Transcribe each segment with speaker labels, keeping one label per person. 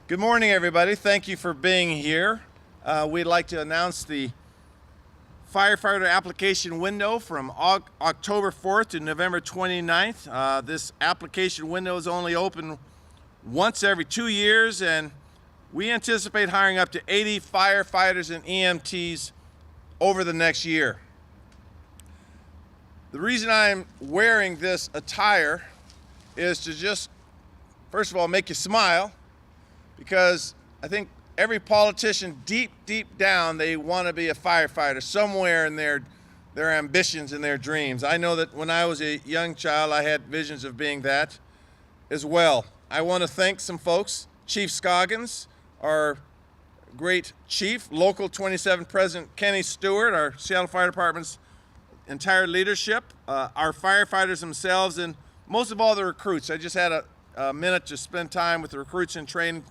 Speaker 1: Good morning, everybody. Thank you for being here. We'd like to announce the firefighter application window from October 4th to November 29th. This application window is only open once every 2 years, and we anticipate hiring up to 80 firefighters and EMTs over the next year. The reason I'm wearing this attire is to just, first of all, make you smile, because I think every politician deep down, they want to be a firefighter somewhere in their ambitions and their dreams. I know that when I was a young child, I had visions of being that as well. I want to thank some folks. Chief Scoggins, our great chief, Local 27 President Kenny Stuart, our Seattle Fire Department's entire leadership, our firefighters themselves, and most of all the recruits. I just had a minute to spend time with the recruits in training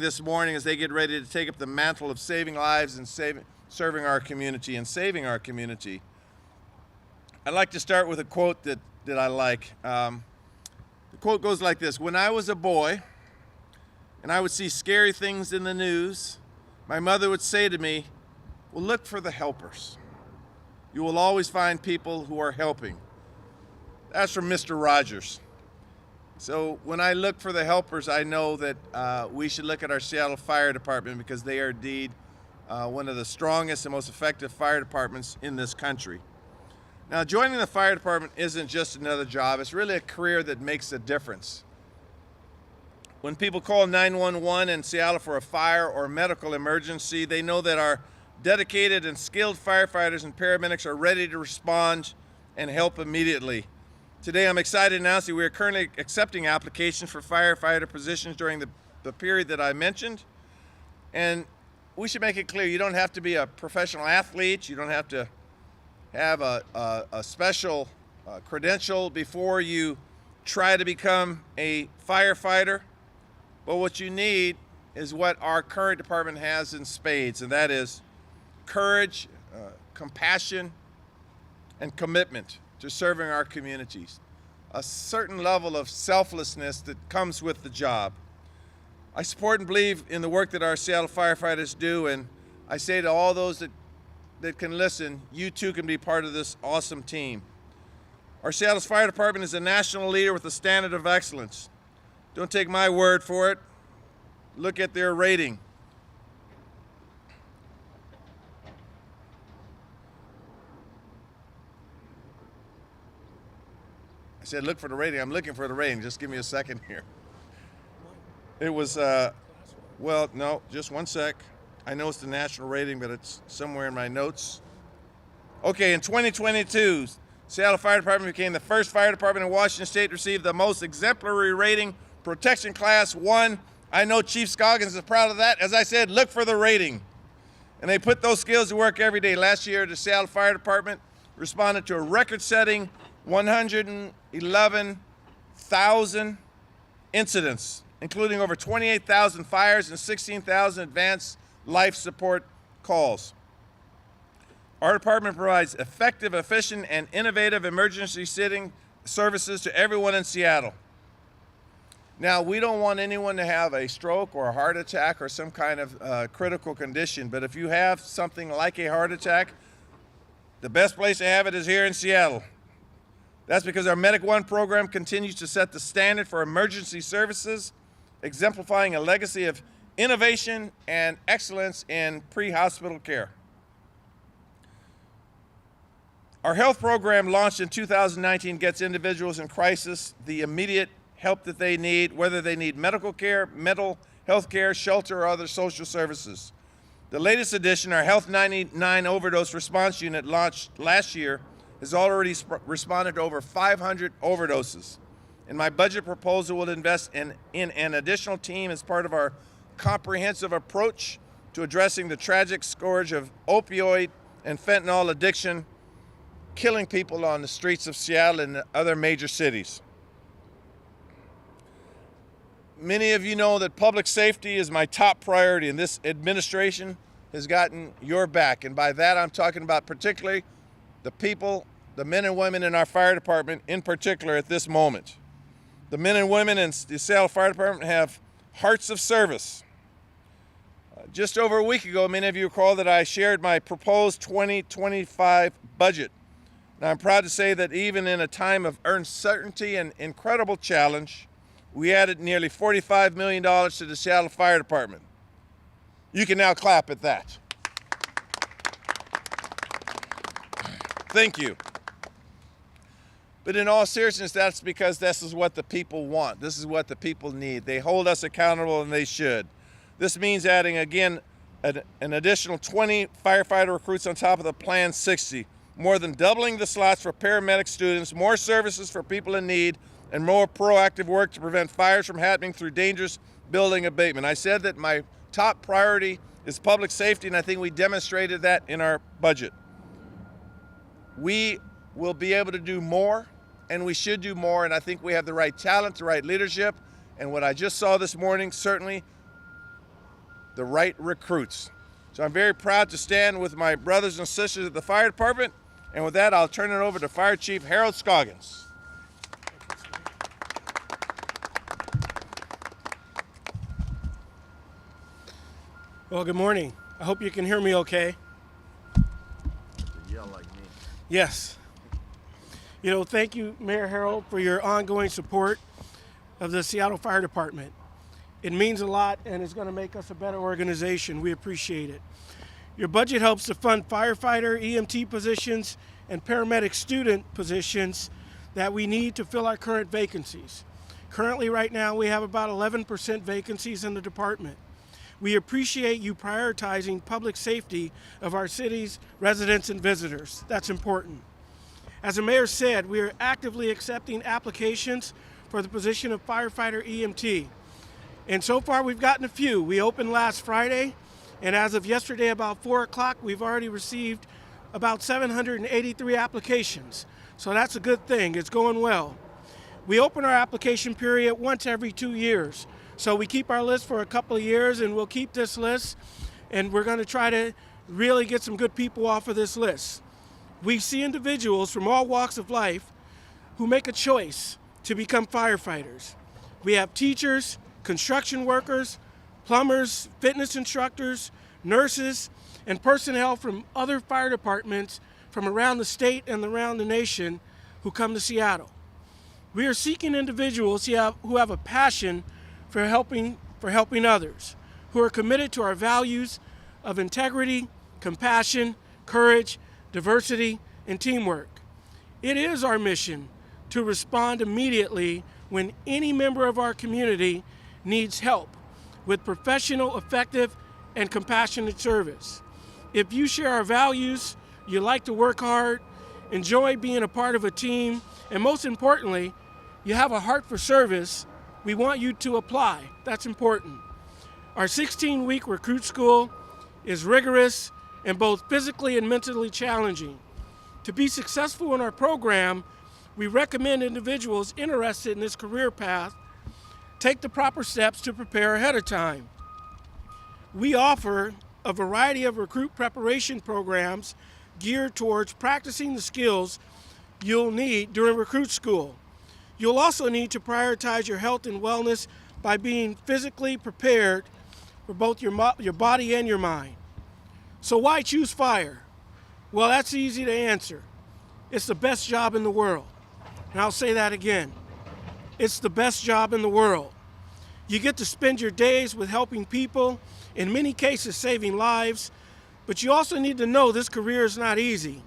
Speaker 1: this morning as they get ready to take up the mantle of saving lives and serving our community and saving our community. I'd like to start with a quote that I like. The quote goes like this: "When I was a boy and I would see scary things in the news, my mother would say to me, 'Well, look for the helpers. You will always find people who are helping.'" That's from Mr. Rogers. So when I look for the helpers, I know that we should look at our Seattle Fire Department, because they are indeed one of the strongest and most effective fire departments in this country. Now, joining the fire department isn't just another job. It's really a career that makes a difference. When people call 911 in Seattle for a fire or medical emergency, they know that our dedicated and skilled firefighters and paramedics are ready to respond and help immediately. Today, I'm excited to announce that we are currently accepting applications for firefighter positions during the period that I mentioned. And we should make it clear, you don't have to be a professional athlete. You don't have to have a special credential before you try to become a firefighter. But what you need is what our current department has in spades, and that is courage, compassion, and commitment to serving our communities. A certain level of selflessness that comes with the job. I support and believe in the work that our Seattle firefighters do, and I say to all those that can listen, you too can be part of this awesome team. Our Seattle's Fire Department is a national leader with a standard of excellence. Don't take my word for it. Look at their rating. I said look for the rating. I'm looking for the rating. Just give me a second here. It was, well, no, just one sec. I know it's the national rating, but it's somewhere in my notes. Okay, in 2022, Seattle Fire Department became the first fire department in Washington State to receive the most exemplary rating, Protection Class 1. I know Chief Scoggins is proud of that. As I said, look for the rating. And they put those skills to work every day. Last year, the Seattle Fire Department responded to a record-setting 111,000 incidents, including over 28,000 fires and 16,000 advanced life support calls. Our department provides effective, efficient, and innovative emergency sitting services to everyone in Seattle. Now, we don't want anyone to have a stroke or a heart attack or some kind of critical condition, but if you have something like a heart attack, the best place to have it is here in Seattle. That's because our Medic One program continues to set the standard for emergency services, exemplifying a legacy of innovation and excellence in pre-hospital care. Our health program, launched in 2019, gets individuals in crisis the immediate help that they need, whether they need medical care, mental health care, shelter, or other social services. The latest edition, our Health 99 Overdose Response Unit, launched last year, has already responded to over 500 overdoses. And my budget proposal will invest in an additional team as part of our comprehensive approach to addressing the tragic scourge of opioid and fentanyl addiction, killing people on the streets of Seattle and other major cities. Many of you know that public safety is my top priority, and this administration has gotten your back. And by that, I'm talking about particularly the people, the men and women in our fire department in particular at this moment. The men and women in the Seattle Fire Department have Hearts of Service. Just over a week ago, many of you recall that I shared my proposed 2025 budget. Now, I'm proud to say that even in a time of uncertainty and incredible challenge, we added nearly $45 million to the Seattle Fire Department. You can now clap at that. Thank you. But in all seriousness, that's because this is what the people want. This is what the people need. They hold us accountable, and they should. This means adding, again, an additional 20 firefighter recruits on top of the planned 60, more than doubling the slots for paramedic students, more services for people in need, and more proactive work to prevent fires from happening through dangerous building abatement. I said that my top priority is public safety, and I think we demonstrated that in our budget. We will be able to do more, and we should do more, and I think we have the right talent, the right leadership, and what I just saw this morning, certainly the right recruits. So I'm very proud to stand with my brothers and sisters at the fire department, and with that, I'll turn it over to Fire Chief Harold Scoggins.
Speaker 2: Well, good morning. I hope you can hear me okay.
Speaker 1: Yell like me.
Speaker 2: Yes. Thank you, Mayor Harrell, for your ongoing support of the Seattle Fire Department. It means a lot, and it's going to make us a better organization. We appreciate it. Your budget helps to fund firefighter, EMT positions, and paramedic student positions that we need to fill our current vacancies. Currently, right now, we have about 11% vacancies in the department. We appreciate you prioritizing public safety of our city's residents and visitors. That's important. As the mayor said, we are actively accepting applications for the position of firefighter EMT. And so far, we've gotten a few. We opened last Friday, and as of yesterday, about 4 o'clock, we've already received about 783 applications. So that's a good thing. It's going well. We open our application period once every 2 years. So we keep our list for a couple of years, and we'll keep this list, and we're going to try to really get some good people off of this list. We see individuals from all walks of life who make a choice to become firefighters. We have teachers, construction workers, plumbers, fitness instructors, nurses, and personnel from other fire departments from around the state and around the nation who come to Seattle. We are seeking individuals who have a passion for helping others, who are committed to our values of integrity, compassion, courage, diversity, and teamwork. It is our mission to respond immediately when any member of our community needs help with professional, effective, and compassionate service. If you share our values, you like to work hard, enjoy being a part of a team, and most importantly, you have a heart for service, we want you to apply. That's important. Our 16-week recruit school is rigorous and both physically and mentally challenging. To be successful in our program, we recommend individuals interested in this career path take the proper steps to prepare ahead of time. We offer a variety of recruit preparation programs geared towards practicing the skills you'll need during recruit school. You'll also need to prioritize your health and wellness by being physically prepared for both your body and your mind. So why choose fire? Well, that's easy to answer. It's the best job in the world. And I'll say that again. It's the best job in the world. You get to spend your days with helping people, in many cases saving lives, but you also need to know this career is not easy,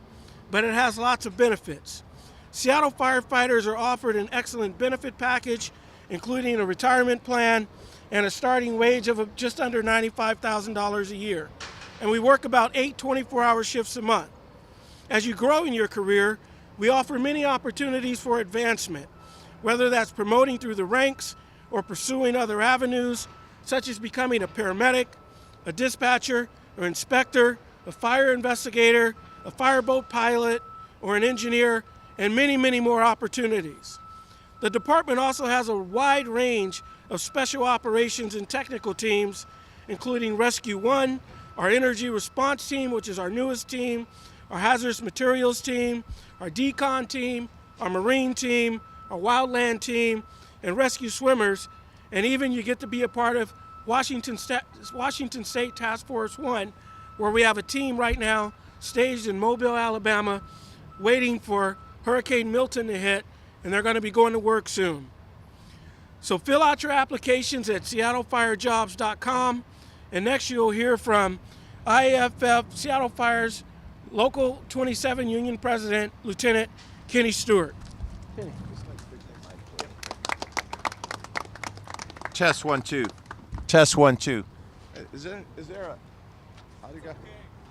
Speaker 2: but it has lots of benefits. Seattle firefighters are offered an excellent benefit package, including a retirement plan and a starting wage of just under $95,000 a year. And we work about 8 24-hour shifts a month. As you grow in your career, we offer many opportunities for advancement, whether that's promoting through the ranks or pursuing other avenues, such as becoming a paramedic, a dispatcher or inspector, a fire investigator, a fireboat pilot, or an engineer, and many, many more opportunities. The department also has a wide range of special operations and technical teams, including Rescue 1, our energy response team, which is our newest team, our hazardous materials team, our decon team, our marine team, our wildland team, and rescue swimmers, And even you get to be a part of Washington State Task Force 1, where we have a team right now staged in Mobile, Alabama, waiting for Hurricane Milton to hit, and they're going to be going to work soon. So fill out your applications at seattlefirejobs.com, and next you'll hear from IAFF Seattle Fire's Local 27 Union President, Lieutenant Kenny Stuart. Kenny.
Speaker 1: Test 1 2. Test 1 2. Is there a? How do you go?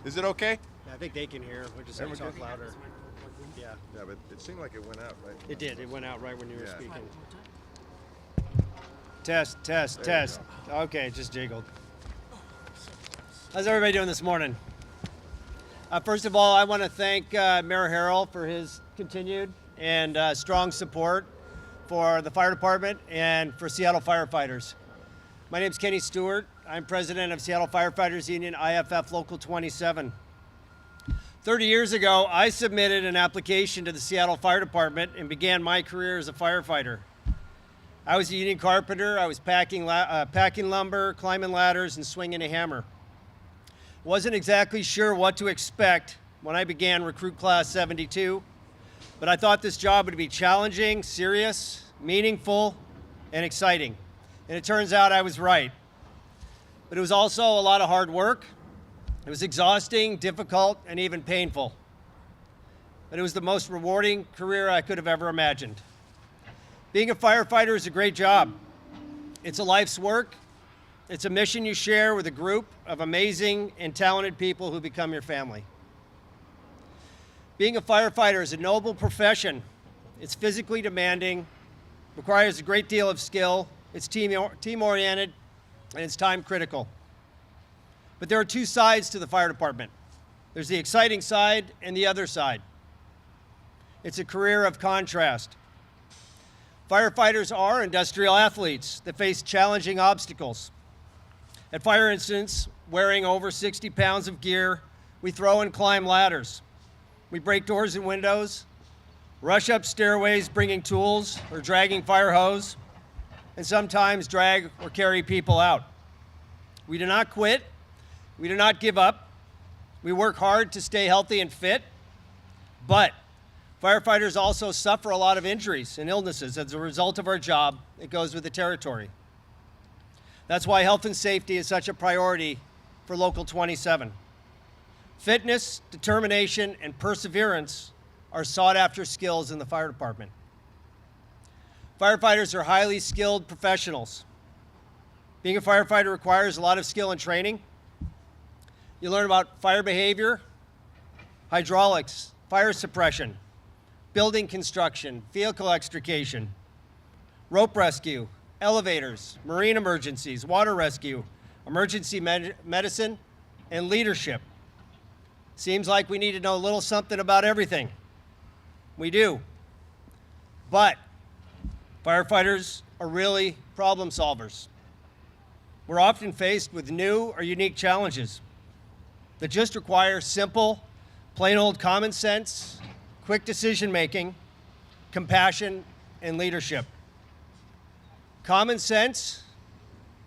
Speaker 1: Is it okay?
Speaker 3: I think they can hear. We're just going to talk louder. Yeah.
Speaker 1: Yeah, but it seemed like it went out, right?
Speaker 3: It did. It went out right when you were speaking.
Speaker 4: Test. Okay, it just jiggled. How's everybody doing this morning? First of all, I want to thank Mayor Harrell for his continued and strong support for the fire department and for Seattle firefighters. My name is Kenny Stuart. I'm president of Seattle Firefighters Union, IFF Local 27. 30 years ago, I submitted an application to the Seattle Fire Department and began my career as a firefighter. I was a union carpenter. I was packing lumber, climbing ladders, and swinging a hammer. Wasn't exactly sure what to expect when I began recruit class 72, but I thought this job would be challenging, serious, meaningful, and exciting. And it turns out I was right. But it was also a lot of hard work. It was exhausting, difficult, and even painful. But it was the most rewarding career I could have ever imagined. Being a firefighter is a great job. It's a life's work. It's a mission you share with a group of amazing and talented people who become your family. Being a firefighter is a noble profession. It's physically demanding, requires a great deal of skill, it's team-oriented, and it's time critical. But there are two sides to the fire department. There's the exciting side and the other side. It's a career of contrast. Firefighters are industrial athletes that face challenging obstacles. At fire incidents, wearing over 60 pounds of gear, we throw and climb ladders. We break doors and windows, rush up stairways bringing tools or dragging fire hose, and sometimes drag or carry people out. We do not quit. We do not give up. We work hard to stay healthy and fit, but firefighters also suffer a lot of injuries and illnesses as a result of our job. It goes with the territory. That's why health and safety is such a priority for Local 27. Fitness, determination, and perseverance are sought-after skills in the fire department. Firefighters are highly skilled professionals. Being a firefighter requires a lot of skill and training. You learn about fire behavior, hydraulics, fire suppression, building construction, vehicle extrication, rope rescue, elevators, marine emergencies, water rescue, emergency medicine, and leadership. Seems like we need to know a little something about everything. We do. But firefighters are really problem solvers. We're often faced with new or unique challenges that just require simple, plain old common sense, quick decision making, compassion, and leadership. Common sense,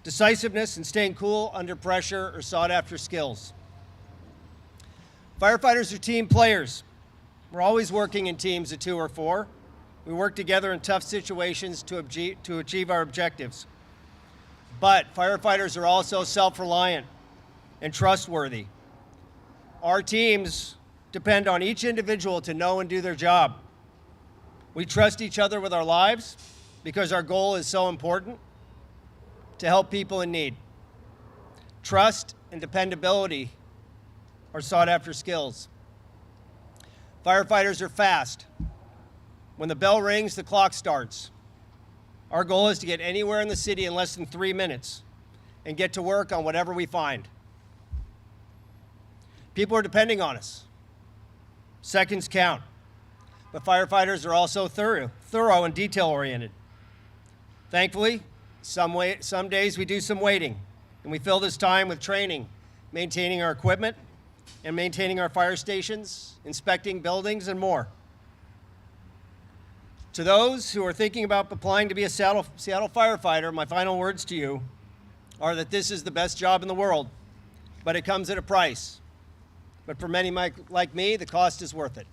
Speaker 4: decisiveness, and staying cool under pressure are sought after skills. Firefighters are team players. We're always working in teams of 2 or 4. We work together in tough situations to achieve our objectives. But firefighters are also self-reliant and trustworthy. Our teams depend on each individual to know and do their job. We trust each other with our lives because our goal is so important: to help people in need. Trust and dependability are sought after skills. Firefighters are fast. When the bell rings, the clock starts. Our goal is to get anywhere in the city in less than 3 minutes and get to work on whatever we find. People are depending on us. Seconds count. But firefighters are also thorough and detail-oriented. Thankfully, some days we do some waiting, and we fill this time with training, maintaining our equipment, and maintaining our fire stations, inspecting buildings, and more. To those who are thinking about applying to be a Seattle firefighter, my final words to you are that this is the best job in the world, but it comes at a price. But for many like me, the cost is worth it.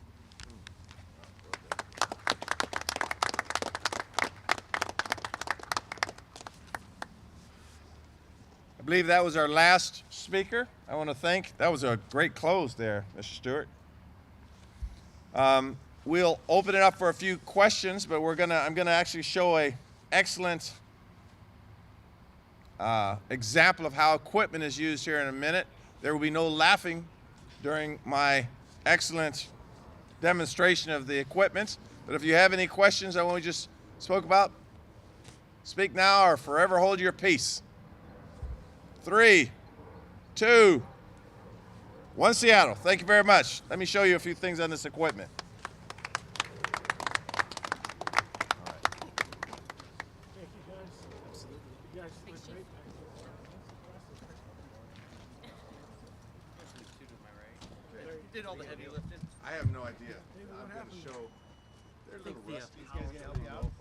Speaker 1: I believe that was our last speaker. I want to thank, that was a great close there, Mr. Stewart. We'll open it up for a few questions, but I'm gonna actually show a excellent example of how equipment is used here in a minute. There will be no laughing during my excellent demonstration of the equipment, but if you have any questions on what we just spoke about, speak now or forever hold your peace. 3, 2, 1, Seattle. Thank you very much. Let me show you a few things on this equipment.
Speaker 2: Thank you, guys. Absolutely. You guys look great.
Speaker 3: You did all the heavy lifting.
Speaker 1: I have no idea. I'm going to show. They're a little rusty.
Speaker 3: These guys can help you out.